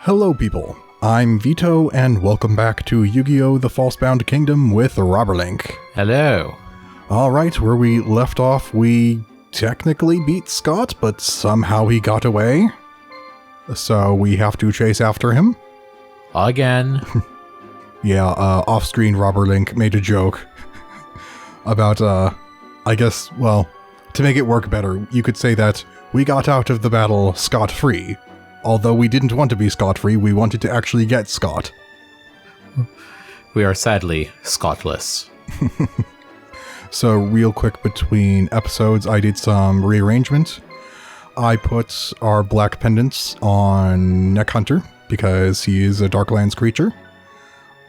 Hello people, I'm Vito and welcome back to Yu-Gi-Oh! The Falsebound Kingdom with Robberlink. Hello. Alright, where we left off, we technically beat Scott, but somehow he got away. So we have to chase after him. Again. Yeah, off-screen Robberlink made a joke about, I guess, well, to make it work better, you could say that we got out of the battle scot-free. Although we didn't want to be scot-free, we wanted to actually get Scott. We are sadly Scotless. So real quick between episodes, I did some rearrangement. I put our black pendants on Neck Hunter because he is a Darklands creature.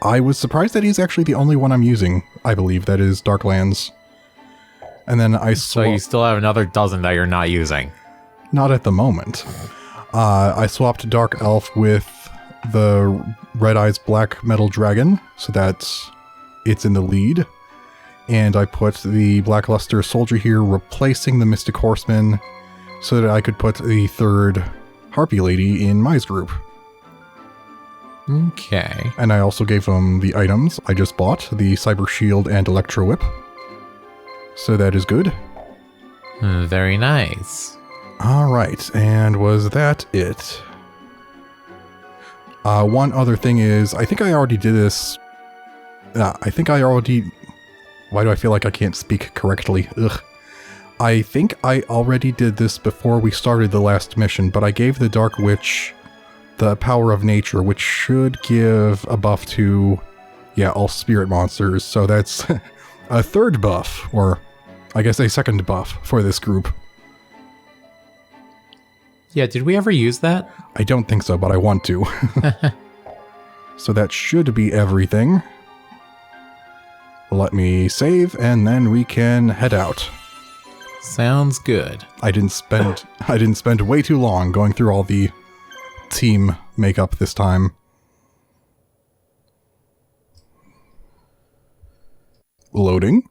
I was surprised that he's actually the only one I'm using, I believe, that is Darklands. And then So you still have another dozen that you're not using? Not at the moment. I swapped Dark Elf with the Red Eyes Black Metal Dragon, so that it's in the lead. And I put the Black Luster Soldier here, replacing the Mystic Horseman, so that I could put the third Harpy Lady in Mai's group. Okay. And I also gave them the items I just bought, the Cyber Shield and Electro Whip. So that is good. Very nice. Alright, and was that it? One other thing is, I think I already did this. Why do I feel like I can't speak correctly? Ugh. I think I already did this before we started the last mission, but I gave the Dark Witch the Power of Nature, which should give a buff to, all spirit monsters. So that's a third buff, or I guess a second buff for this group. Yeah, did we ever use that? I don't think so, but I want to. So that should be everything. Let me save, and then we can head out. Sounds good. I didn't spend way too long going through all the team makeup this time. Loading.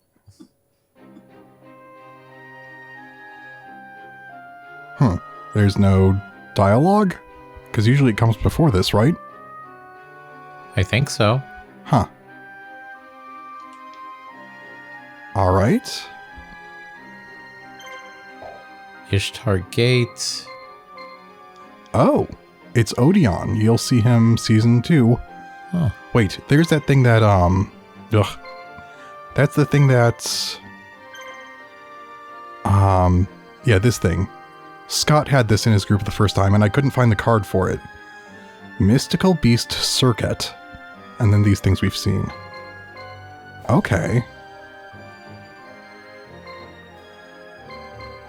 There's no dialogue? Because usually it comes before this, right? I think so. Huh. Alright. Ishtar Gate. Oh, it's Odeon. You'll see him season 2. Oh. Wait, there's that thing that, That's the thing that's... Yeah, this thing. Scott had this in his group the first time, and I couldn't find the card for it. Mystical Beast Circuit. And then these things we've seen. Okay.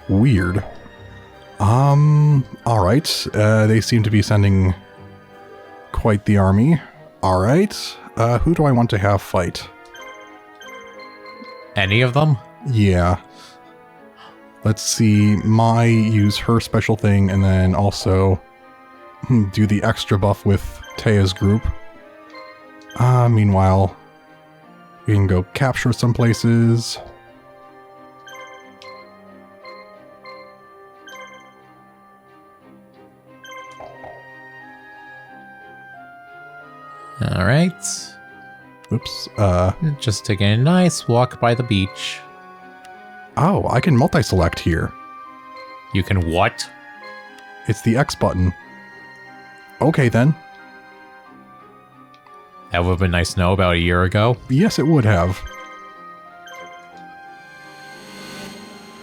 Weird. Alright. They seem to be sending quite the army. Alright. Who do I want to have fight? Any of them? Yeah. Let's see, Mai use her special thing and then also do the extra buff with Tea's group. Meanwhile, we can go capture some places. Alright. Oops, Just taking a nice walk by the beach. Oh, I can multi-select here. You can what? It's the X button. Okay then. That would have been nice to know about a year ago. Yes, it would have.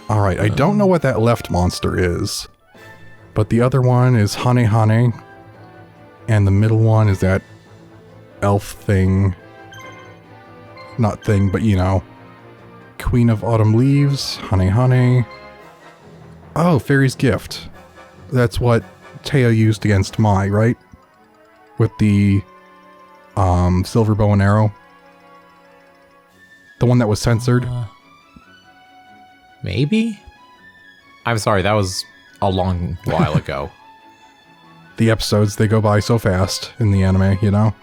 Alright, I don't know what that left monster is. But the other one is Hane Hane. And the middle one is that elf thing. Not thing, but you know. Queen of Autumn Leaves, Hane Hane. Oh, Fairy's Gift. That's what Taya used against Mai, right? With the silver bow and arrow. The one that was censored. Maybe? I'm sorry, that was a long while ago. The episodes, they go by so fast in the anime, you know?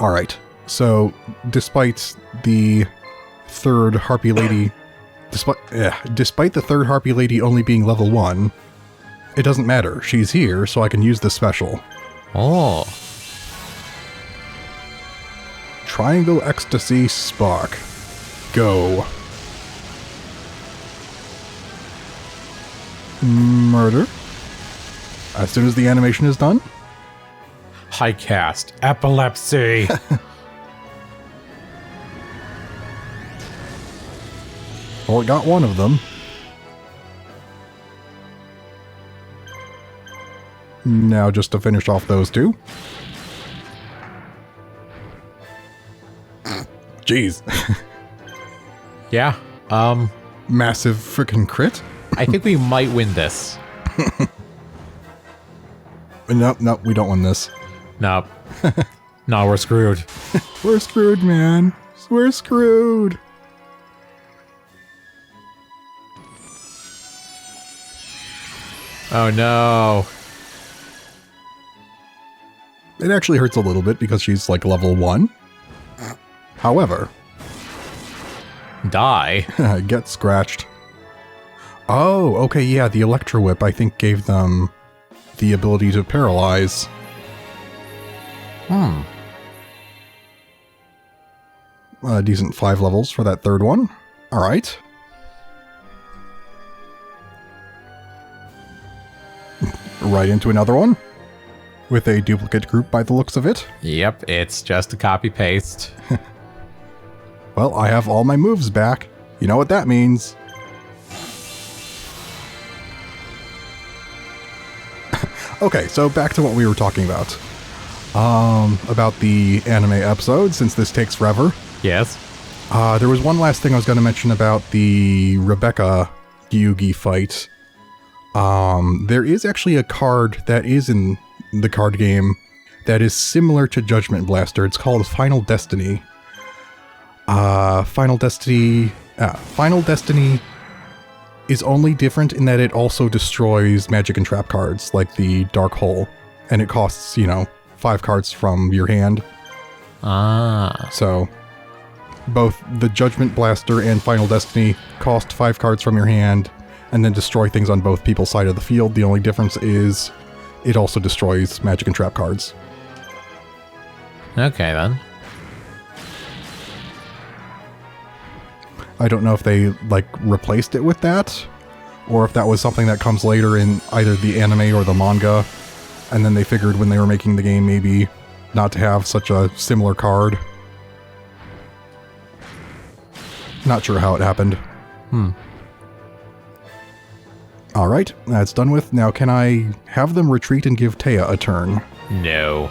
Alright. So, despite the third Harpy Lady... Despite the third Harpy Lady only being level 1, It doesn't matter. She's here, so I can use the special. Oh. Triangle Ecstasy Spark. Go. Murder. As soon as the animation is done. High cast. Epilepsy. Well, it got one of them. Now just to finish off those two. Jeez. Yeah. Massive freaking crit. I think we might win this. Nope, we don't win this. Nope. No, we're screwed. We're screwed, man. We're screwed. Oh no. It actually hurts a little bit because she's like level 1. However, Die. get scratched. Oh, okay, yeah, the Electro Whip I think gave them the ability to paralyze. A decent 5 levels for that third one. Alright. Right into another one. With a duplicate group by the looks of it. Yep, it's just a copy paste. Well, I have all my moves back. You know what that means. Okay, so back to what we were talking about. About the anime episode, since this takes forever. Yes. There was one last thing I was going to mention about the Rebecca Yugi fight. There is actually a card that is in the card game that is similar to Judgment Blaster. It's called Final Destiny. Final Destiny is only different in that it also destroys magic and trap cards, like the Dark Hole. And it costs, 5 cards from your hand. Ah. So, both the Judgment Blaster and Final Destiny cost 5 cards from your hand, and then destroy things on both people's side of the field. The only difference is it also destroys magic and trap cards. Okay, then. I don't know if they, replaced it with that, or if that was something that comes later in either the anime or the manga, and then they figured when they were making the game maybe not to have such a similar card. Not sure how it happened. Alright, that's done with. Now can I have them retreat and give Taya a turn? No.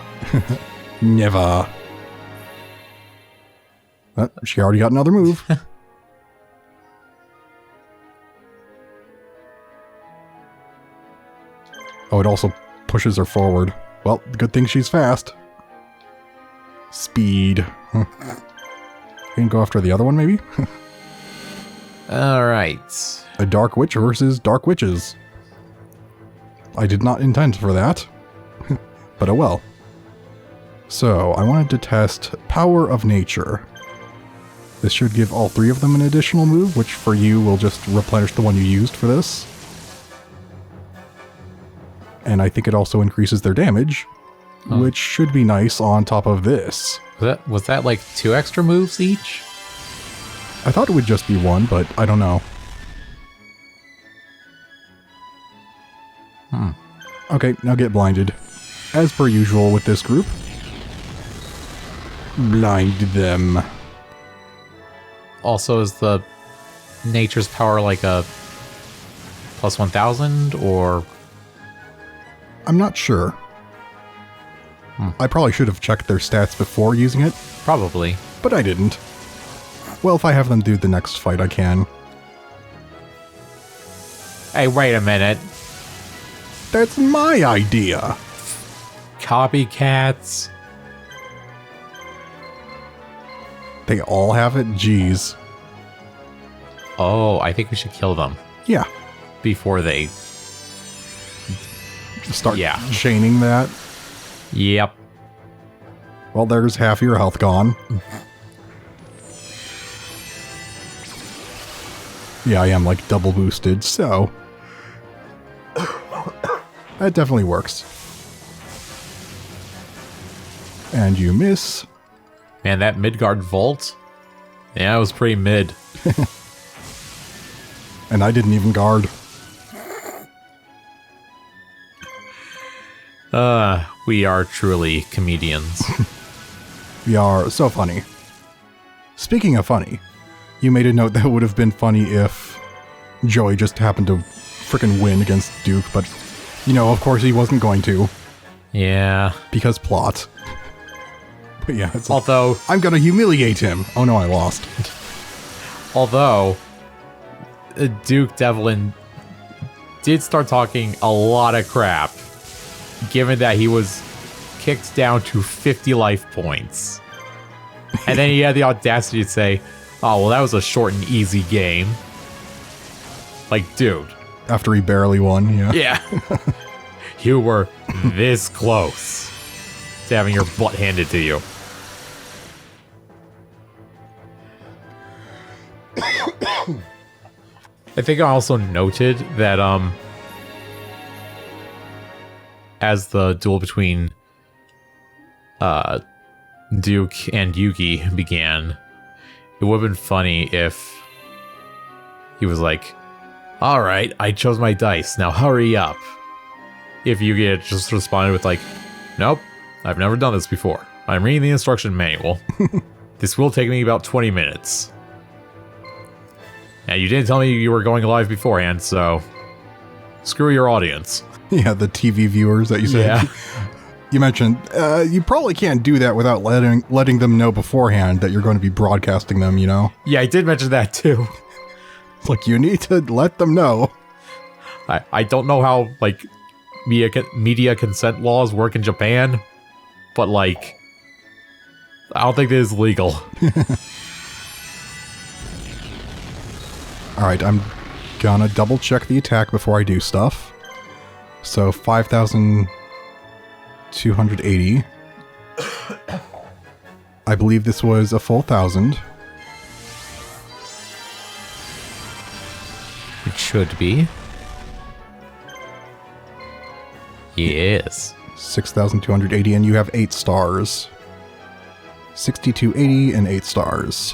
Never. She already got another move. Oh, it also pushes her forward. Well, good thing she's fast. Speed. Can go after the other one, maybe? Alright. A Dark Witch versus Dark Witches. I did not intend for that. But oh well. So, I wanted to test Power of Nature. This should give all 3 of them an additional move, which for you will just replenish the one you used for this. And I think it also increases their damage, which should be nice on top of this. Was that like 2 extra moves each? I thought it would just be 1, but I don't know. Okay, now get blinded. As per usual with this group. Blind them. Also, is the nature's power like a plus 1000 or... I'm not sure. I probably should have checked their stats before using it, Probably. but I didn't. Well, if I have them do the next fight, I can. Hey, wait a minute. That's my idea! Copycats. They all have it? Jeez. Oh, I think we should kill them Yeah. before they... Start Yeah. chaining that. Yep. Well, there's half your health gone. Yeah, I am double boosted, so... That definitely works. And you miss. Man, that Midgard vault? Yeah, it was pretty mid. And I didn't even guard. We are truly comedians. We are so funny. Speaking of funny, you made a note that would have been funny if Joey just happened to frickin' win against Duke, but, you know, of course he wasn't going to. Yeah. Because plot. But yeah, it's Although... I'm gonna humiliate him. Oh no, I lost. Although, Duke Devlin did start talking a lot of crap, given that he was kicked down to 50 life points. And then he had the audacity to say, oh, well, that was a short and easy game. Like, dude. After he barely won, yeah. Yeah. You were this close to having your butt handed to you. I think I also noted that as the duel between Duke and Yugi began, it would have been funny if he was like, all right, I chose my dice, now hurry up. If Yugi had just responded with like, nope, I've never done this before. I'm reading the instruction manual. This will take me about 20 minutes. And you didn't tell me you were going live beforehand, so screw your audience. Yeah, the TV viewers that you said. Yeah. You mentioned, you probably can't do that without letting them know beforehand that you're going to be broadcasting them, you know? Yeah, I did mention that too. It's like, you need to let them know. I don't know how, like, media consent laws work in Japan, but, like, I don't think it is legal. Alright, I'm gonna double check the attack before I do stuff. So, 5,280. I believe this was a full 1,000. It should be. Yes. 6,280, and you have 8 stars. 6,280 and 8 stars.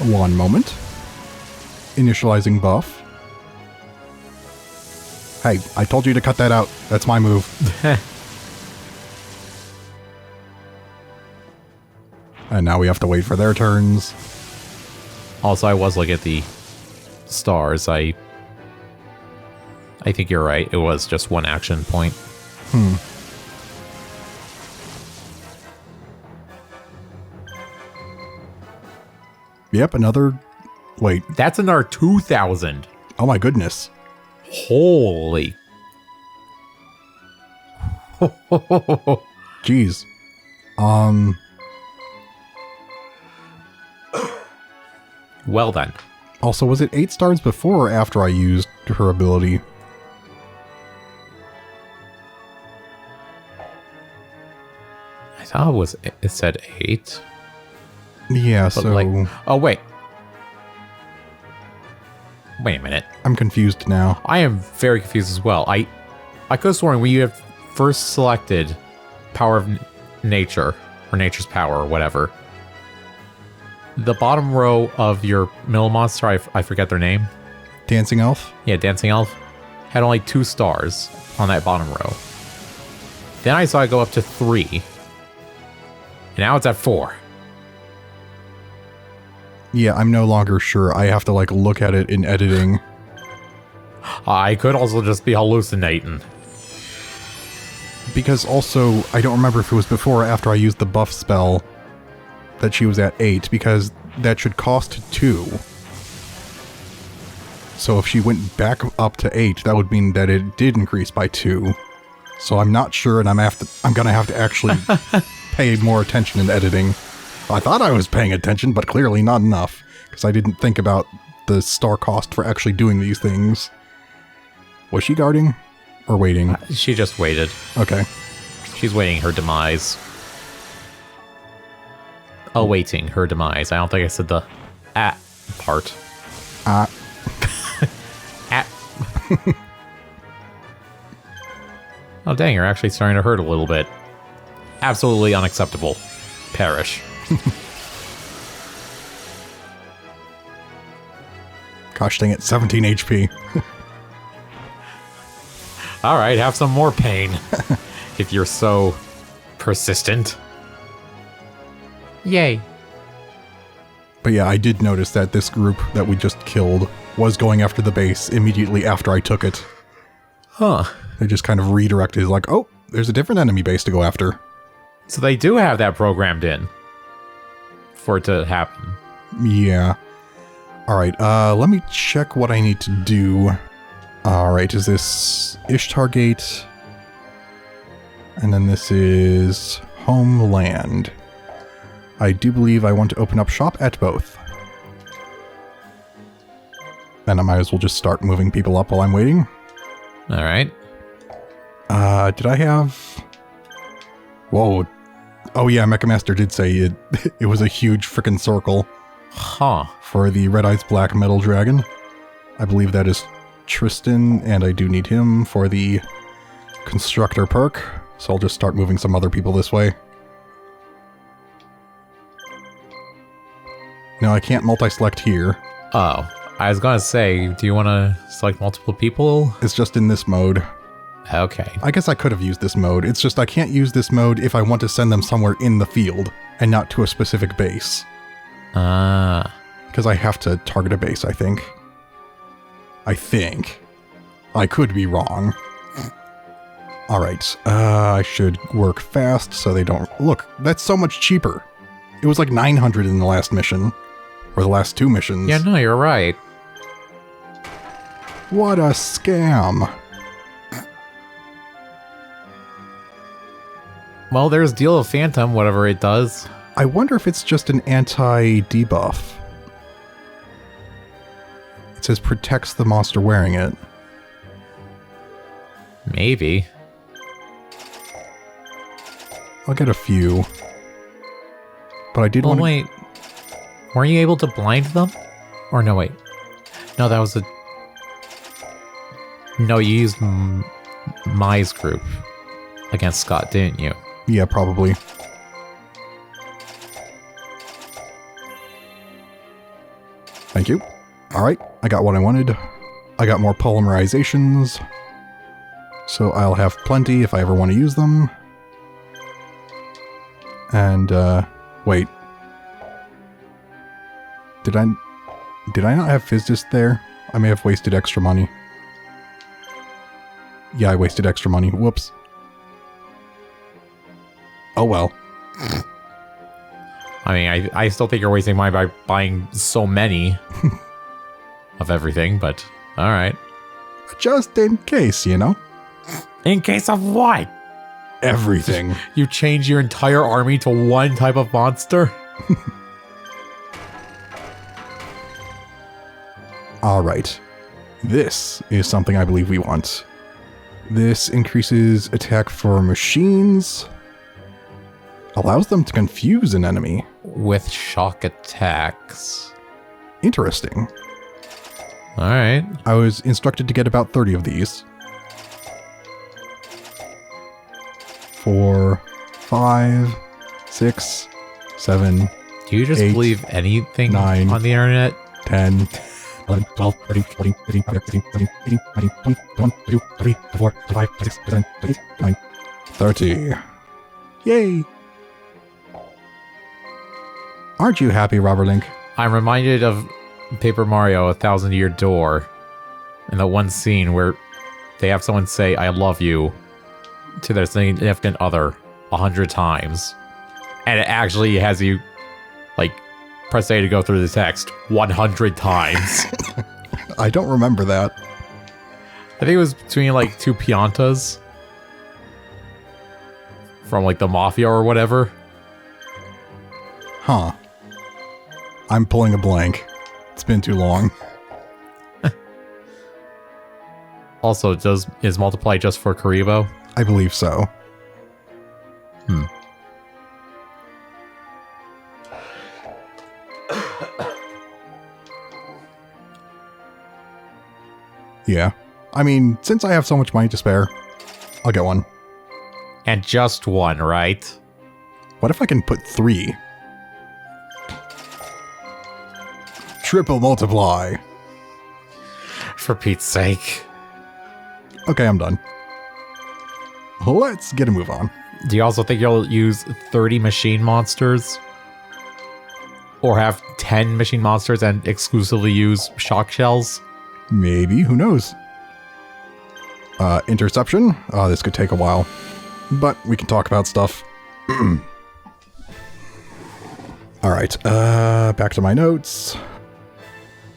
One moment. Initializing buff. Hey, I told you to cut that out. That's my move. And now we have to wait for their turns. Also, I was looking at the stars. I think you're right. It was just one action point. Yep, another... Wait. That's another 2,000. Oh my goodness. Holy. Jeez. Well then. Also, was it 8 stars before or after I used her ability? I thought it said 8. Yeah, But so... like, oh, wait. Wait a minute. I'm confused now. I am very confused as well. I could have sworn when you have first selected Power of Nature, or Nature's Power, or whatever, the bottom row of your middle monster, I forget their name. Dancing Elf? Yeah, Dancing Elf, had only 2 stars on that bottom row. Then I saw it go up to 3. And now it's at 4. Yeah, I'm no longer sure. I have to, like, look at it in editing. I could also just be hallucinating. Because also, I don't remember if it was before or after I used the buff spell that she was at 8, because that should cost 2. So if she went back up to 8, that would mean that it did increase by 2. So I'm not sure, and I'm gonna have to actually pay more attention in editing. I thought I was paying attention, but clearly not enough, because I didn't think about the star cost for actually doing these things. Was she guarding? Or waiting? She just waited. Okay. She's waiting her demise. Awaiting her demise. I don't think I said the part. Oh, dang, you're actually starting to hurt a little bit. Absolutely unacceptable. Perish. Gosh dang it, 17 HP. Alright, have some more pain. If you're so persistent. Yay. But yeah, I did notice that this group that we just killed was going after the base immediately after I took it. Huh. They just kind of redirected, like, oh, there's a different enemy base to go after. So they do have that programmed in. For it to happen. Yeah. Alright, let me check what I need to do. Alright, is this Ishtar Gate? And then this is Homeland. I do believe I want to open up shop at both. Then I might as well just start moving people up while I'm waiting. Alright. Did I have... Whoa. Oh yeah, Mecha Master did say it, it was a huge frickin' circle. Huh. For the Red Eyes Black Metal Dragon. I believe that is Tristan, and I do need him for the Constructor perk. So I'll just start moving some other people this way. No, I can't multi-select here. Oh, I was gonna say, do you want to select multiple people? It's just in this mode. Okay. I guess I could have used this mode. It's just I can't use this mode if I want to send them somewhere in the field and not to a specific base. Ah. Because I have to target a base, I think. I could be wrong. Alright, I should work fast so they don't... Look, that's so much cheaper. It was like 900 in the last mission. Or the last two missions. Yeah, no, you're right. What a scam. Well, there's Deal of Phantom, whatever it does. I wonder if it's just an anti-debuff. It says protects the monster wearing it. Maybe. I'll get a few. But I did want to... wait. Weren't you able to blind them? Or no, wait. No, that was a... No, you used Mai's group against Scott, didn't you? Yeah, probably. Thank you. Alright, I got what I wanted. I got more polymerizations. So I'll have plenty if I ever want to use them. And, wait. Did I not have Fizdist there? I may have wasted extra money. Yeah, I wasted extra money. Whoops. Oh well. I mean, I still think you're wasting money by buying so many of everything, but alright. Just in case, you know? In case of what? Everything. You change your entire army to one type of monster? Alright. This is something I believe we want. This increases attack for machines. Allows them to confuse an enemy. With shock attacks. Interesting. Alright. I was instructed to get about 30 of these. 4, 5, 6, 7. Do you just 8, believe anything 9, on the internet? 10, 11, 12, 13, 14, 15, 16, 17, 18, 19, 20, 21, 22, 23, 24, 25, 26, 27, 28, 29, 30. Yay! Aren't you happy, Robert Link? I'm reminded of Paper Mario: A Thousand Year Door, and the one scene where they have someone say "I love you" to their significant other 100 times, and it actually has you like press A to go through the text 100 times. I don't remember that. I think it was between like two Piantas from like the Mafia or whatever. Huh. I'm pulling a blank. It's been too long. Also, is multiply just for Karibo? I believe so. Yeah. I mean, since I have so much money to spare, I'll get one. And just one, right? What if I can put 3? Triple multiply. For Pete's sake. Okay, I'm done. Let's get a move on. Do you also think you'll use 30 machine monsters? Or have 10 machine monsters and exclusively use shock shells? Maybe, who knows? Interception? This could take a while. But we can talk about stuff. Alright, back to my notes.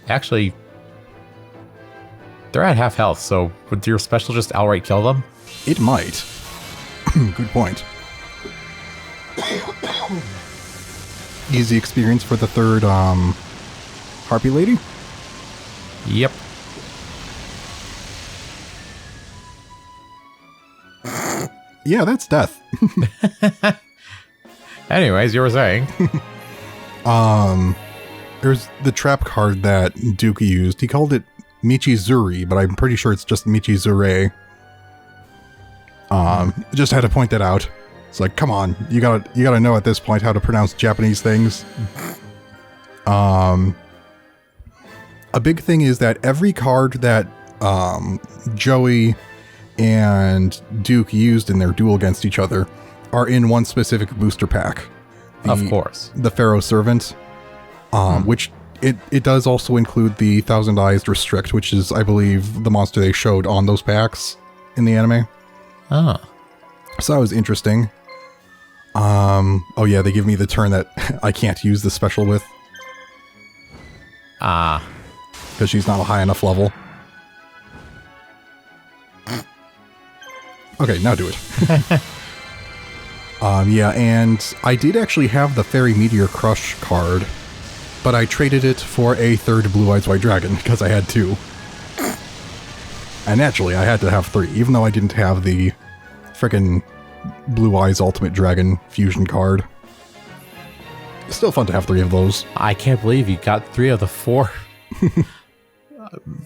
Actually, they're at half health, so would your special just outright kill them? It might. Good point. Easy experience for the third, Harpy Lady? Yep. Yeah, that's death. Anyways, you were saying. There's the trap card that Duke used. He called it Michizuri, but I'm pretty sure it's just Michizure. Just had to point that out. It's like, come on, you gotta know at this point how to pronounce Japanese things. A big thing is that every card that Joey and Duke used in their duel against each other are in one specific booster pack. Of course. The Pharaoh Servant, which it does also include the Thousand Eyes Restrict, which is, I believe, the monster they showed on those packs in the anime. Oh. So that was interesting. Oh yeah, they give me the turn that I can't use the special with. Because she's not a high enough level. Okay, now do it. Yeah, and I did actually have the Fairy Meteor Crush card, but I traded it for a third Blue Eyes White Dragon, because I had 2. And naturally, I had to have 3, even though I didn't have the frickin' Blue Eyes Ultimate Dragon fusion card. It's still fun to have 3 of those. I can't believe you got 3 of the 4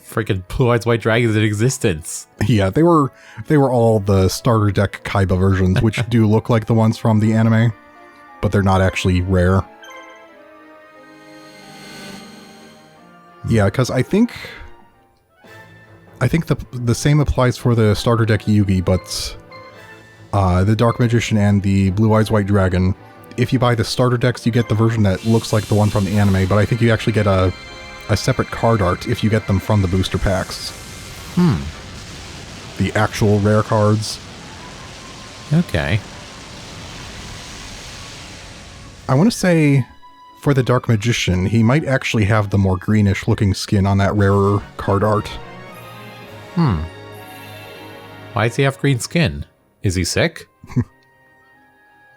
freaking Blue Eyes White Dragons in existence. Yeah, they were all the starter deck Kaiba versions, which do look like the ones from the anime, but they're not actually rare. Yeah, because I think the same applies for the starter deck Yugi, but the Dark Magician and the Blue Eyes White Dragon, if you buy the starter decks, you get the version that looks like the one from the anime, but I think you actually get a separate card art if you get them from the booster packs. The actual rare cards. Okay. I want to say, for the Dark Magician, he might actually have the more greenish looking skin on that rarer card art. Why does he have green skin? Is he sick?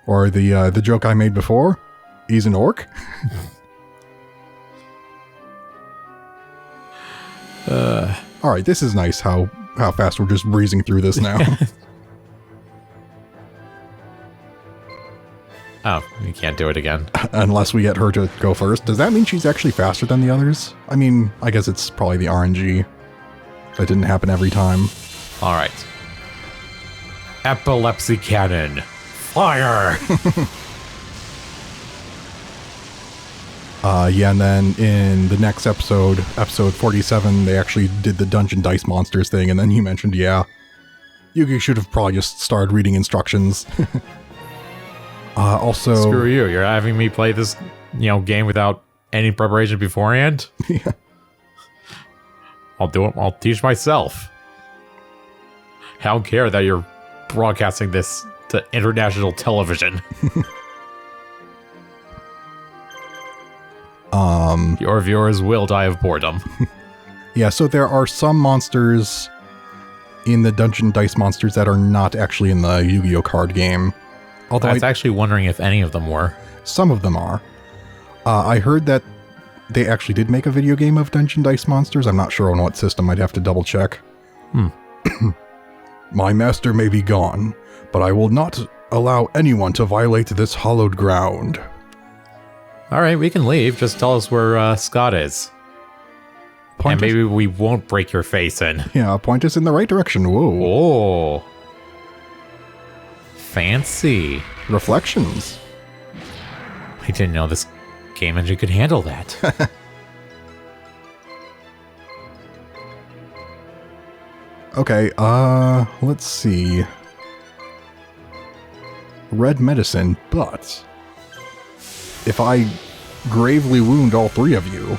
Or the joke I made before? He's an orc? Alright, this is nice how fast we're just breezing through this now. Oh, you can't do it again. Unless we get her to go first. Does that mean she's actually faster than the others? I mean, I guess it's probably the RNG. That didn't happen every time. Alright. Epilepsy Cannon. Fire! Yeah, and then in the next episode 47, they actually did the Dungeon Dice Monsters thing, and then you mentioned, yeah, Yugi should have probably just started reading instructions. Also... Screw you, you're having me play this, game without any preparation beforehand? Yeah. I'll do it, I'll teach myself. I don't care that you're broadcasting this to international television. Your viewers will die of boredom. Yeah, so there are some monsters in the Dungeon Dice Monsters that are not actually in the Yu-Gi-Oh! Card game. Although I was actually wondering if any of them were. Some of them are. I heard that they actually did make a video game of Dungeon Dice Monsters. I'm not sure on what system. I'd have to double check. My master may be gone, but I will not allow anyone to violate this hallowed ground. Alright, we can leave. Just tell us where Scott is. And maybe we won't break your face in. Yeah, point us in the right direction. Whoa. Oh. Fancy. Reflections. I didn't know this game engine could handle that. Okay, let's see. Red medicine, but if I gravely wound all three of you,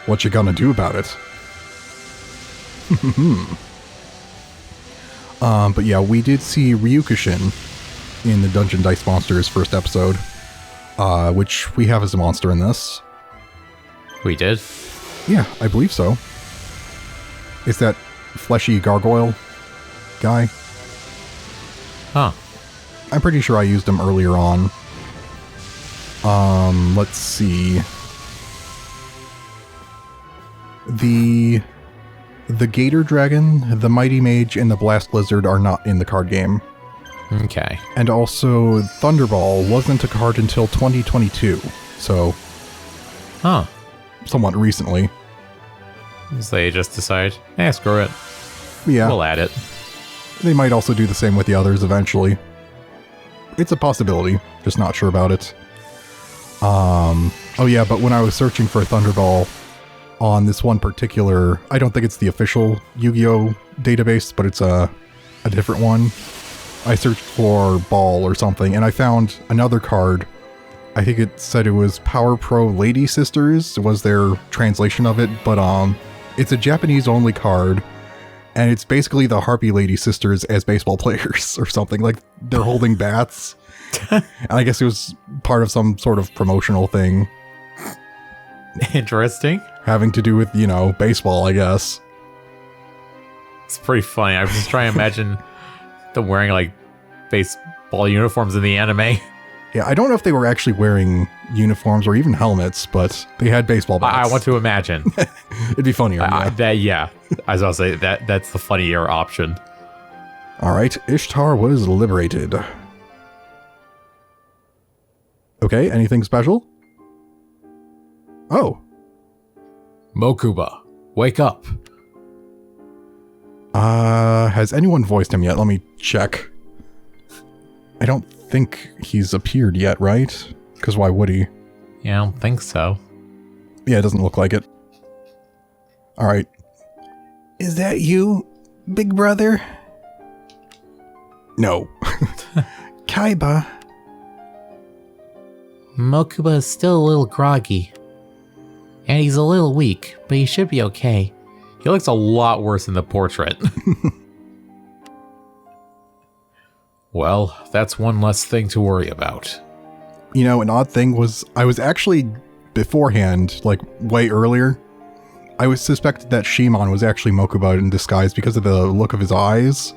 what you gonna do about it? But yeah, we did see Ryukushin in the Dungeon Dice Monsters first episode, which we have as a monster in this. We did? Yeah, I believe so. Is that fleshy gargoyle guy? Huh. I'm pretty sure I used him earlier on. Let's see. The Gator Dragon, the Mighty Mage, and the Blast Lizard are not in the card game. Okay. And also, Thunderball wasn't a card until 2022, so... Huh. Somewhat recently. So they just decide, screw it. Yeah. We'll add it. They might also do the same with the others eventually. It's a possibility, just not sure about it. Oh yeah, but when I was searching for Thunderball on this one particular, I don't think it's the official Yu-Gi-Oh database, but it's a different one. I searched for Ball or something, and I found another card. I think it said it was Power Pro Lady Sisters was their translation of it, but it's a Japanese-only card, and it's basically the Harpy Lady Sisters as baseball players or something. Like, they're holding bats. And I guess it was part of some sort of promotional thing. Interesting. Having to do with, baseball, I guess. It's pretty funny. I was just trying to imagine them wearing, like, baseball uniforms in the anime. Yeah, I don't know if they were actually wearing uniforms or even helmets, but they had baseball bats. I want to imagine. It'd be funnier, yeah. I was going to say, that's the funnier option. Alright, Ishtar was liberated. Okay, anything special? Oh. Mokuba, wake up. Has anyone voiced him yet? Let me check. I don't think he's appeared yet, right? Because why would he? Yeah, I don't think so. Yeah, it doesn't look like it. Alright. Is that you, big brother? No. Kaiba. Mokuba is still a little groggy. And he's a little weak, but he should be okay. He looks a lot worse in the portrait. Well, that's one less thing to worry about. An odd thing was, I was actually, beforehand, like, way earlier, I was suspected that Shimon was actually Mokuba in disguise because of the look of his eyes.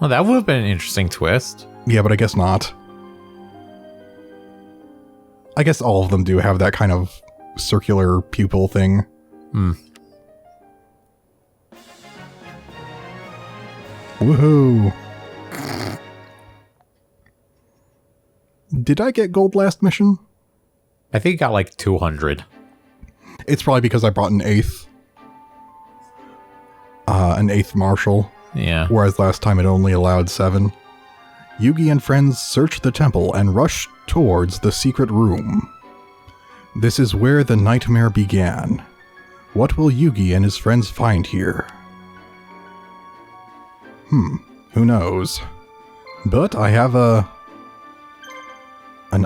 Well, that would have been an interesting twist. Yeah, but I guess not. I guess all of them do have that kind of circular pupil thing. Woohoo! Did I get gold last mission? I think it got like 200. It's probably because I brought an eighth marshal. Yeah. Whereas last time it only allowed 7. Yugi and friends search the temple and rush towards the secret room. This is where the nightmare began. What will Yugi and his friends find here? Who knows? But I have an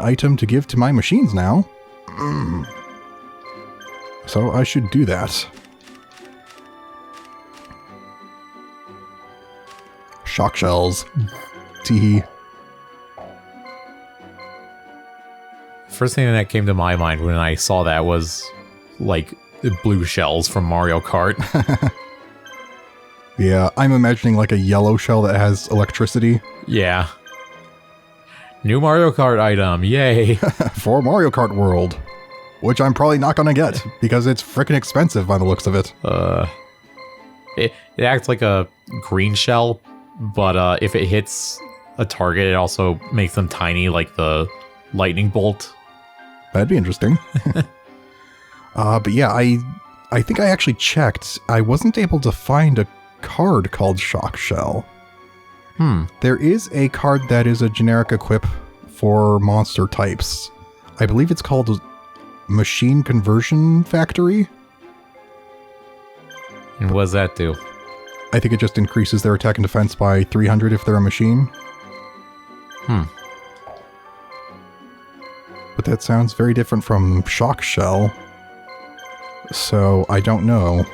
item to give to my machines now. So I should do that. Shock shells. Teehee. First thing that came to my mind when I saw that was, like, the blue shells from Mario Kart. Yeah, I'm imagining like a yellow shell that has electricity. Yeah. New Mario Kart item, yay! For Mario Kart World. Which I'm probably not gonna get, because it's frickin' expensive by the looks of it. It acts like a green shell, but if it hits a target, it also makes them tiny, like the lightning bolt. That'd be interesting. But yeah, I think I actually checked. I wasn't able to find a card called Shock Shell. There is a card that is a generic equip for monster types. I believe it's called Machine Conversion Factory. And what does that do? I think it just increases their attack and defense by 300 if they're a machine. But that sounds very different from Shock Shell. So, I don't know.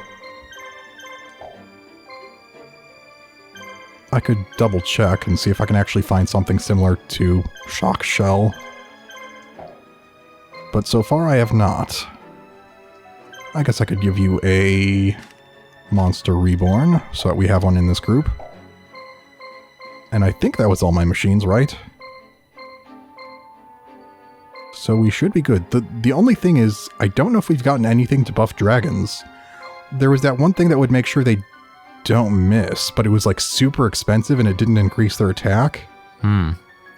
I could double check and see if I can actually find something similar to Shock Shell. But so far I have not. I guess I could give you a Monster Reborn, so that we have one in this group. And I think that was all my machines, right? So we should be good. The only thing is, I don't know if we've gotten anything to buff dragons. There was that one thing that would make sure they don't miss, but it was like super expensive and it didn't increase their attack.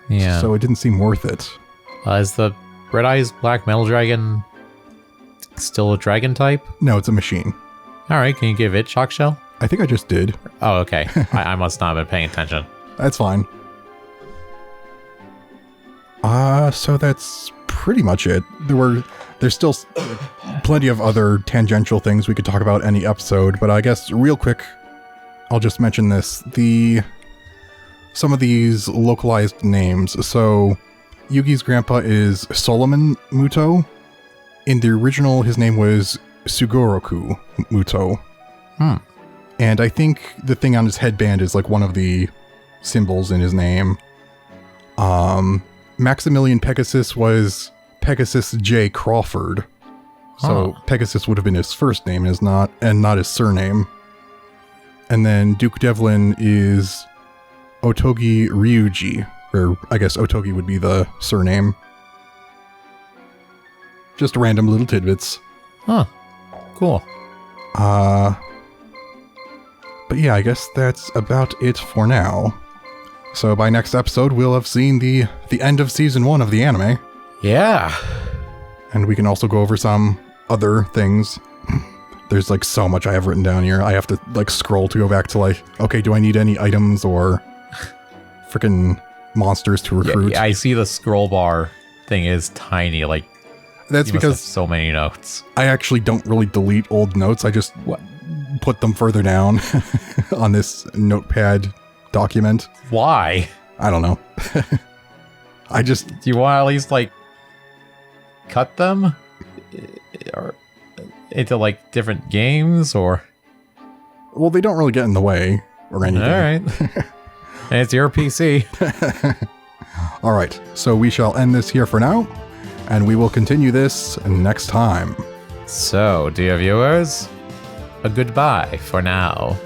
Yeah. So it didn't seem worth it. Is the Red Eyes Black Metal Dragon still a dragon type? No, it's a machine. Alright, can you give it Shock Shell? I think I just did. Oh, okay. I must not have been paying attention. That's fine. So that's pretty much it. There's still plenty of other tangential things we could talk about any episode, but I guess real quick, I'll just mention this. Some of these localized names. So, Yugi's grandpa is Solomon Muto. In the original, his name was Sugoroku Muto. And I think the thing on his headband is like one of the symbols in his name. Maximilian Pegasus was Pegasus J. Crawford. So Pegasus would have been his first name and not his surname. And then Duke Devlin is Otogi Ryuji, or I guess Otogi would be the surname. Just random little tidbits. Cool. But yeah, I guess that's about it for now. So by next episode, we'll have seen the end of season 1 of the anime. Yeah. And we can also go over some other things. There's like so much I have written down here. I have to like scroll to go back to like, okay, do I need any items or freaking monsters to recruit? Yeah, I see the scroll bar thing is tiny. Like, that's you must have because so many notes. I actually don't really delete old notes. I just put them further down on this notepad document. Why? I don't know. Do you want to at least like cut them or into like different games or? Well, they don't really get in the way or anything. All right. And it's your PC. All right. So we shall end this here for now, and we will continue this next time. So, dear viewers, a goodbye for now.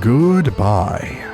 Goodbye.